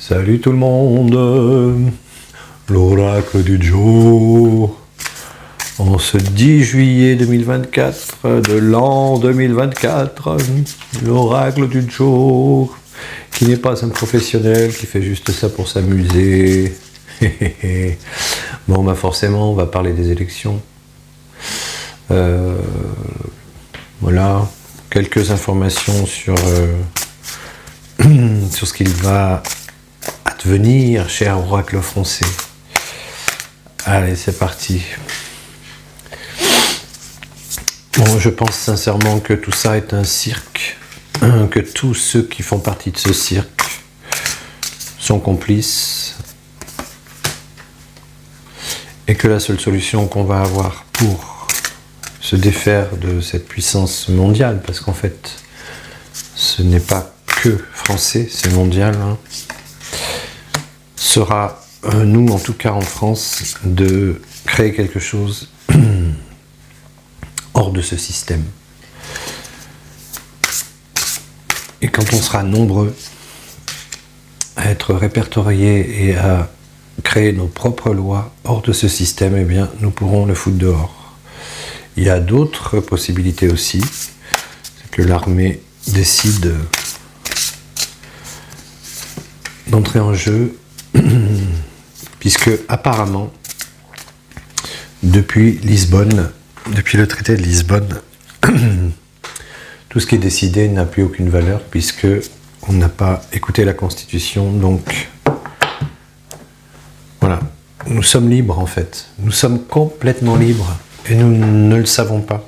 Salut tout le monde, l'oracle du jour, en ce 10 juillet 2024 de l'an 2024, l'oracle du jour, qui n'est pas un professionnel, qui fait juste ça pour s'amuser. Bon, bah forcément, on va parler des élections. Voilà, quelques informations sur ce qu'il va advenir, cher oracle français. Allez, c'est parti. Bon, je pense sincèrement que tout ça est un cirque, que tous ceux qui font partie de ce cirque sont complices, et que la seule solution qu'on va avoir pour se défaire de cette puissance mondiale, parce qu'en fait, ce n'est pas que français, c'est mondial, hein, sera, nous en tout cas en France, de créer quelque chose hors de ce système. Et quand on sera nombreux à être répertoriés et à créer nos propres lois hors de ce système, eh bien, nous pourrons le foutre dehors. Il y a d'autres possibilités aussi, c'est que l'armée décide d'entrer en jeu, puisque apparemment, depuis Lisbonne, depuis le traité de Lisbonne, tout ce qui est décidé n'a plus aucune valeur, puisque on n'a pas écouté la Constitution, donc voilà, nous sommes libres en fait, nous sommes complètement libres, et nous ne le savons pas.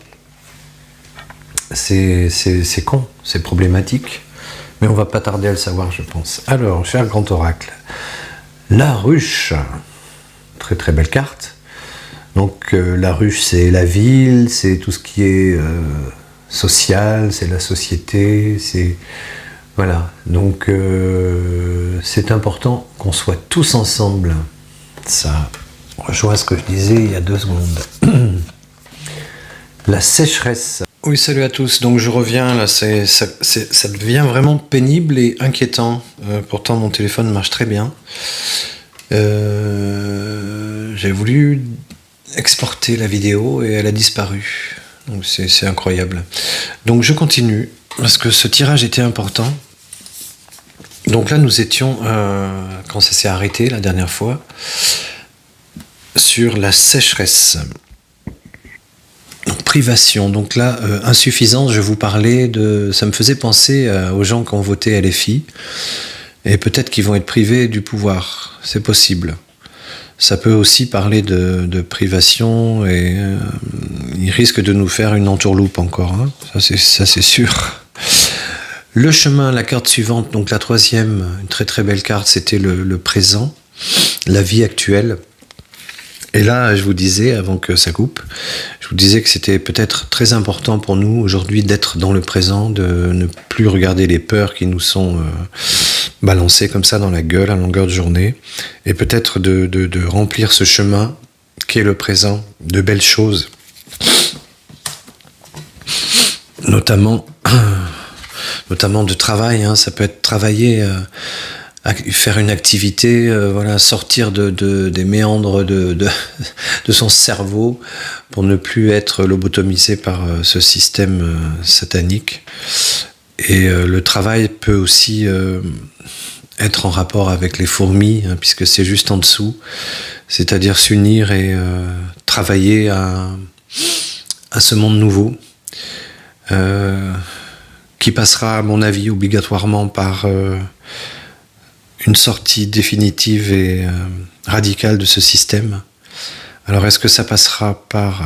C'est con, c'est problématique, mais on va pas tarder à le savoir, je pense. Alors, cher grand oracle, la ruche, très très belle carte. Donc la ruche, c'est la ville, c'est tout ce qui est social, c'est la société, c'est voilà. Donc c'est important qu'on soit tous ensemble. Ça rejoint ce que je disais il y a 2 secondes. La sécheresse. Oui, salut à tous. Donc je reviens, là, ça devient vraiment pénible et inquiétant. Pourtant, mon téléphone marche très bien. J'ai voulu exporter la vidéo et elle a disparu. Donc c'est incroyable. Donc je continue, parce que ce tirage était important. Donc là, nous étions, quand ça s'est arrêté la dernière fois, sur la sécheresse. Privation, donc là, insuffisance, je vous parlais de... Ça me faisait penser aux gens qui ont voté LFI, et peut-être qu'ils vont être privés du pouvoir, c'est possible. Ça peut aussi parler de privation, et il risque de nous faire une entourloupe encore, hein. Ça c'est sûr. Le chemin, la carte suivante, donc la 3e, une très très belle carte, c'était le présent, la vie actuelle. Et là, je vous disais, avant que ça coupe, je vous disais que c'était peut-être très important pour nous aujourd'hui d'être dans le présent, de ne plus regarder les peurs qui nous sont balancées comme ça dans la gueule à longueur de journée, et peut-être de remplir ce chemin qui est le présent de belles choses, notamment de travail, hein. Ça peut être travailler, faire une activité, voilà, sortir des méandres de son cerveau pour ne plus être lobotomisé par ce système satanique. Et le travail peut aussi être en rapport avec les fourmis, hein, puisque c'est juste en dessous, c'est-à-dire s'unir et travailler à ce monde nouveau, qui passera, à mon avis, obligatoirement par une sortie définitive et radicale de ce système. Alors est-ce que ça passera par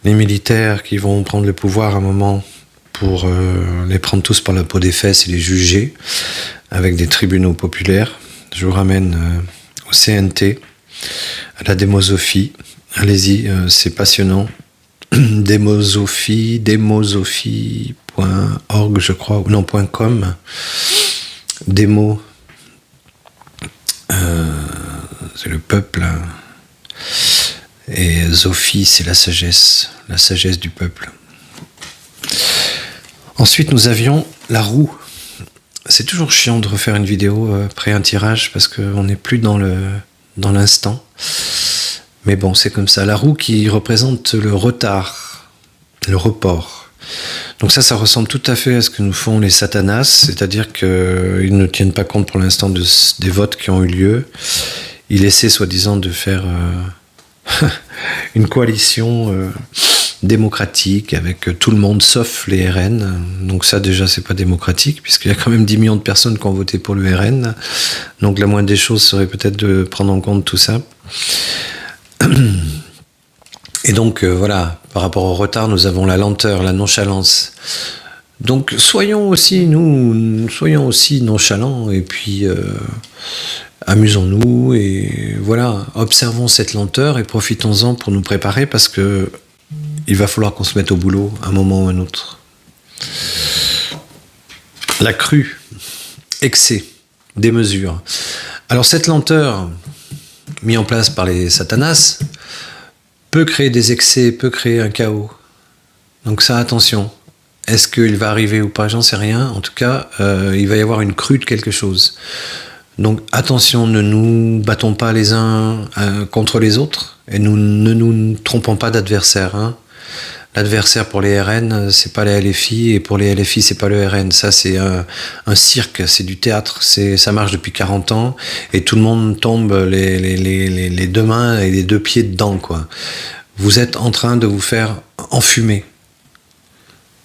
les militaires qui vont prendre le pouvoir à un moment pour les prendre tous par la peau des fesses et les juger avec des tribunaux populaires? Je vous ramène au CNT, à la démosophie. Allez-y, c'est passionnant. Démosophie.org, je crois, ou non, .com. Démo, c'est le peuple, et Zophie, c'est la sagesse du peuple. Ensuite, nous avions la roue. C'est toujours chiant de refaire une vidéo après un tirage parce qu'on n'est plus dans l'instant. Mais bon, c'est comme ça. La roue qui représente le retard, le report. Donc ça ressemble tout à fait à ce que nous font les satanas, c'est-à-dire qu'ils ne tiennent pas compte pour l'instant des votes qui ont eu lieu. Ils essaient soi-disant de faire une coalition démocratique avec tout le monde sauf les RN. Donc ça déjà c'est pas démocratique puisqu'il y a quand même 10 millions de personnes qui ont voté pour le RN. Donc la moindre des choses serait peut-être de prendre en compte tout ça. Et donc voilà, par rapport au retard, nous avons la lenteur, la nonchalance. Donc soyons aussi nonchalants et puis amusons-nous et voilà, observons cette lenteur et profitons-en pour nous préparer parce que il va falloir qu'on se mette au boulot à un moment ou à un autre. La crue, excès, démesure. Alors cette lenteur mise en place par les satanas peut créer des excès, peut créer un chaos. Donc ça, attention. Est-ce qu'il va arriver ou pas? J'en sais rien. En tout cas, il va y avoir une crue de quelque chose. Donc attention, ne nous battons pas les uns contre les autres et ne nous trompons pas d'adversaire. Hein. L'adversaire pour les RN, c'est pas les LFI et pour les LFI, c'est pas le RN. Ça, c'est un cirque, c'est du théâtre. Ça marche depuis 40 ans et tout le monde tombe les deux mains et les deux pieds dedans, quoi. Vous êtes en train de vous faire enfumer.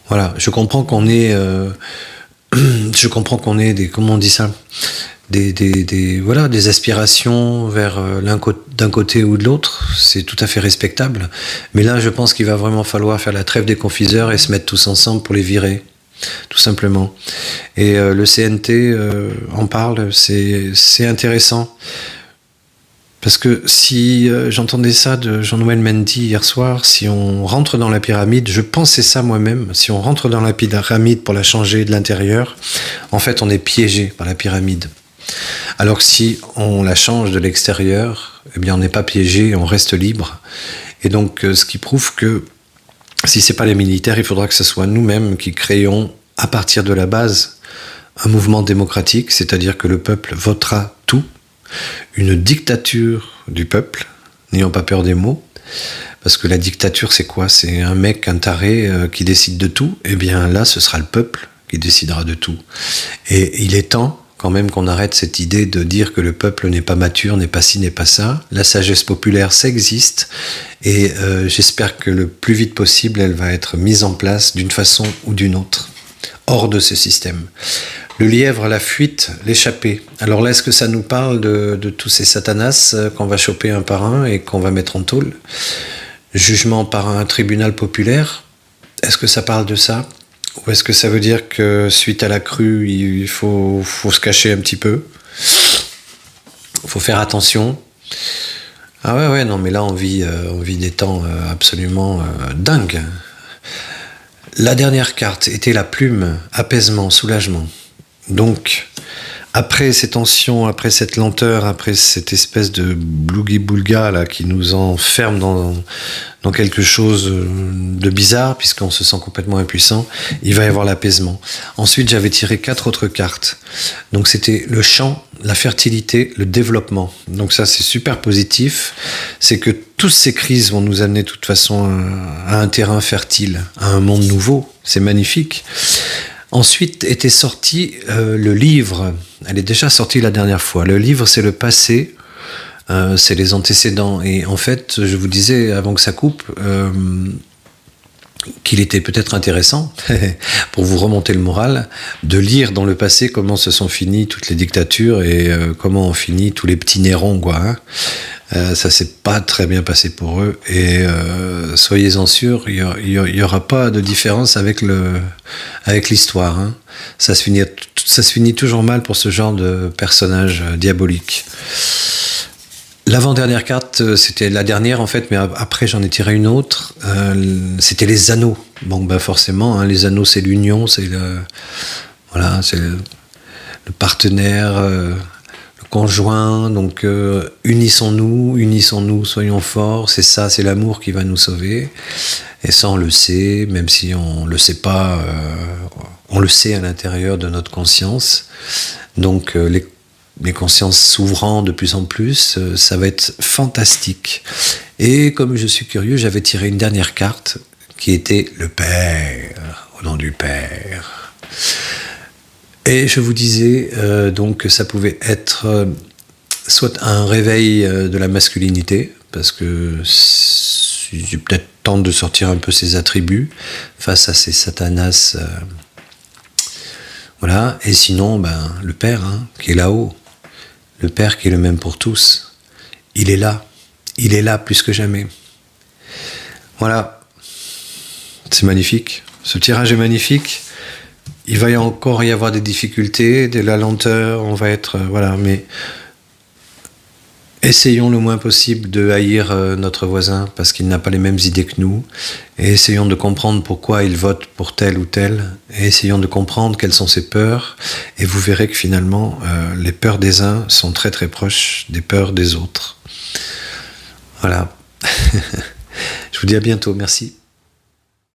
Voilà, je comprends qu'on ait des, comment on dit ça, des aspirations vers d'un côté ou de l'autre, c'est tout à fait respectable. Mais là, je pense qu'il va vraiment falloir faire la trêve des confiseurs et se mettre tous ensemble pour les virer, tout simplement. Et le CNT en parle, c'est intéressant. Parce que si j'entendais ça de Jean-Noël Mendy hier soir, si on rentre dans la pyramide, je pensais ça moi-même, si on rentre dans la pyramide pour la changer de l'intérieur, en fait on est piégé par la pyramide. Alors que si on la change de l'extérieur, eh bien on n'est pas piégé, on reste libre. Et donc ce qui prouve que si c'est pas les militaires, il faudra que ce soit nous-mêmes qui créons à partir de la base un mouvement démocratique, c'est-à-dire que le peuple votera tout. Une dictature du peuple, n'ayant pas peur des mots, parce que la dictature c'est quoi? C'est un mec, un taré qui décide de tout. Eh bien là ce sera le peuple qui décidera de tout. Et il est temps quand même qu'on arrête cette idée de dire que le peuple n'est pas mature, n'est pas ci, n'est pas ça. La sagesse populaire, ça existe et j'espère que le plus vite possible elle va être mise en place d'une façon ou d'une autre, hors de ce système. Le lièvre, la fuite, l'échappée. Alors là, est-ce que ça nous parle de tous ces satanas qu'on va choper un par un et qu'on va mettre en tôle? Jugement par un tribunal populaire, est-ce que ça parle de ça? Ou est-ce que ça veut dire que suite à la crue, il faut se cacher un petit peu? Il faut faire attention. Ah ouais, non, mais là, on vit des temps absolument dingues. La dernière carte était la plume, apaisement, soulagement. Donc, après ces tensions, après cette lenteur, après cette espèce de blougi-boulga là, qui nous enferme dans quelque chose de bizarre, puisqu'on se sent complètement impuissant, il va y avoir l'apaisement. Ensuite, j'avais tiré 4 autres cartes. Donc, c'était le champ, la fertilité, le développement. Donc ça, c'est super positif. C'est que toutes ces crises vont nous amener de toute façon à un terrain fertile, à un monde nouveau. C'est magnifique. Ensuite était sorti le livre. Elle est déjà sortie la dernière fois. Le livre, c'est le passé, c'est les antécédents. Et en fait, je vous disais avant que ça coupe qu'il était peut-être intéressant, pour vous remonter le moral, de lire dans le passé comment se sont finies toutes les dictatures et comment ont fini tous les petits Nérons, quoi. Hein. Ça s'est pas très bien passé pour eux et soyez-en sûrs, il y aura pas de différence avec l'histoire. Hein. Ça se finit toujours mal pour ce genre de personnage diabolique. L'avant-dernière carte, c'était la dernière en fait, mais après j'en ai tiré une autre. C'était les anneaux. Bon, ben forcément, hein, les anneaux, c'est l'union, c'est le partenaire. Conjoint, donc unissons-nous, soyons forts, c'est ça, c'est l'amour qui va nous sauver. Et ça, on le sait, même si on le sait pas, on le sait à l'intérieur de notre conscience. Donc les consciences s'ouvrant de plus en plus, ça va être fantastique. Et comme je suis curieux, j'avais tiré une dernière carte qui était le Père, au nom du Père. Et je vous disais donc que ça pouvait être soit un réveil de la masculinité, parce que j'ai peut-être temps de sortir un peu ses attributs face à ces satanas. Voilà, et sinon, le Père qui est là-haut, le Père qui est le même pour tous, il est là plus que jamais. Voilà, c'est magnifique, ce tirage est magnifique. Il va encore y avoir des difficultés, de la lenteur, on va être... voilà, mais essayons le moins possible de haïr notre voisin parce qu'il n'a pas les mêmes idées que nous. Et essayons de comprendre pourquoi il vote pour tel ou tel. Et essayons de comprendre quelles sont ses peurs. Et vous verrez que finalement, les peurs des uns sont très très proches des peurs des autres. Voilà. Je vous dis à bientôt. Merci.